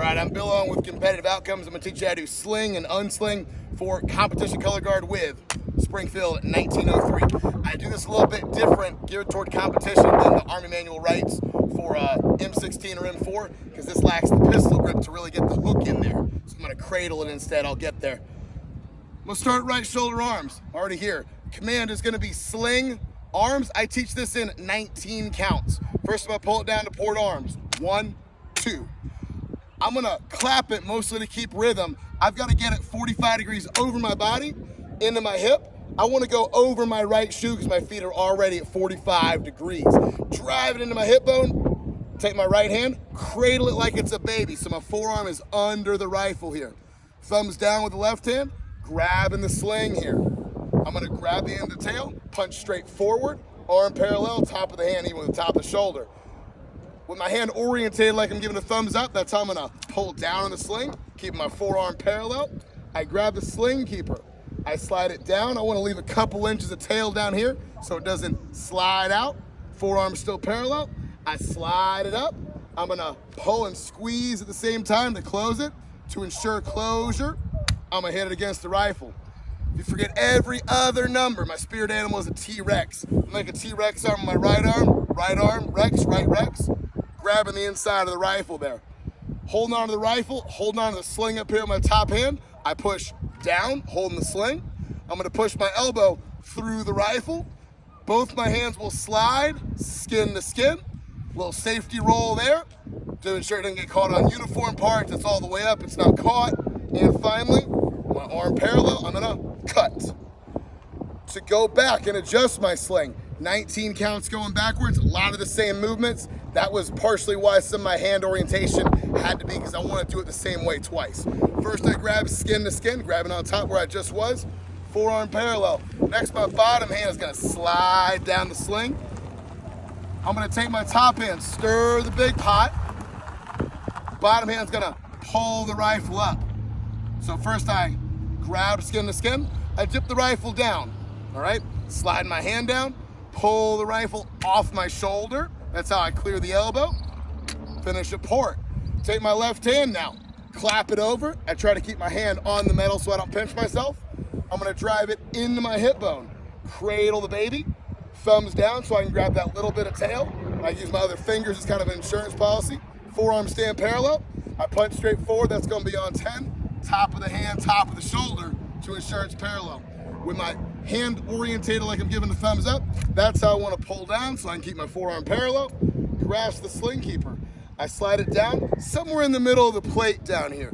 All right, I'm Bill on with Competitive Outcomes. I'm gonna teach you how to sling and unsling for competition color guard with Springfield 1903. I do this a little bit different, geared toward competition than the Army manual writes for M16 or M4, because this lacks the pistol grip to really get the hook in there. So I'm gonna cradle it instead, I'll get there. I'm gonna start right shoulder arms, already here. Command is gonna be sling arms. I teach this in 19 counts. First, I'm gonna pull it down to port arms. 1, 2. I'm gonna clap it mostly to keep rhythm. I've gotta get it 45 degrees over my body, into my hip. I wanna go over my right shoe because my feet are already at 45 degrees. Drive it into my hip bone, take my right hand, cradle it like it's a baby. So my forearm is under the rifle here. Thumbs down with the left hand, grabbing the sling here. I'm gonna grab the end of the tail, punch straight forward, arm parallel, top of the hand, even with the top of the shoulder. With my hand orientated like I'm giving a thumbs up, that's how I'm gonna pull down on the sling, keeping my forearm parallel. I grab the sling keeper. I slide it down. I wanna leave a couple inches of tail down here so it doesn't slide out. Forearm still parallel. I slide it up. I'm gonna pull and squeeze at the same time to close it. To ensure closure, I'm gonna hit it against the rifle. If you forget every other number, my spirit animal is a T-Rex. I'm like a T-Rex arm with my right arm, Rex, right Rex. Grabbing the inside of the rifle there. Holding on to the rifle, holding on to the sling up here with my top hand. I push down, holding the sling. I'm gonna push my elbow through the rifle. Both my hands will slide, skin to skin. Little safety roll there to ensure it doesn't get caught on uniform parts. It's all the way up, it's not caught. And finally, my arm parallel, I'm gonna cut. To go back and adjust my sling. 19 counts going backwards, a lot of the same movements. That was partially why some of my hand orientation had to be, because I want to do it the same way twice. First I grab skin to skin, grabbing on top where I just was, forearm parallel. Next, my bottom hand is gonna slide down the sling. I'm gonna take my top hand, stir the big pot. Bottom hand's gonna pull the rifle up. So first I grab skin to skin, I dip the rifle down, all right? Slide my hand down, pull the rifle off my shoulder. That's how I clear the elbow. Finish a port. Take my left hand now, clap it over. I try to keep my hand on the metal so I don't pinch myself. I'm gonna drive it into my hip bone. Cradle the baby, thumbs down so I can grab that little bit of tail. I use my other fingers as kind of an insurance policy. Forearm stand parallel. I punch straight forward, that's gonna be on 10. Top of the hand, top of the shoulder to ensure it's parallel. With my hand orientated like I'm giving a thumbs up, that's how I want to pull down so I can keep my forearm parallel. Grasp the sling keeper. I slide it down somewhere in the middle of the plate down here.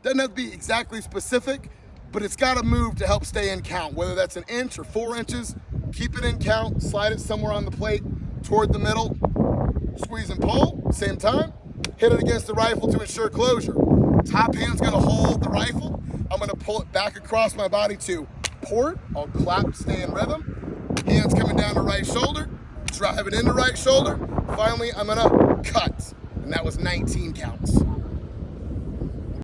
Doesn't have to be exactly specific, but it's got to move to help stay in count, whether that's an inch or 4 inches. Keep it in count, slide it somewhere on the plate toward the middle. Squeeze and pull, same time. Hit it against the rifle to ensure closure. Top hand's gonna hold the rifle. I'm gonna pull it back across my body to port. I'll clap, stay in rhythm. Hands coming down to right shoulder. Drive it into right shoulder. Finally, I'm gonna cut. And that was 19 counts.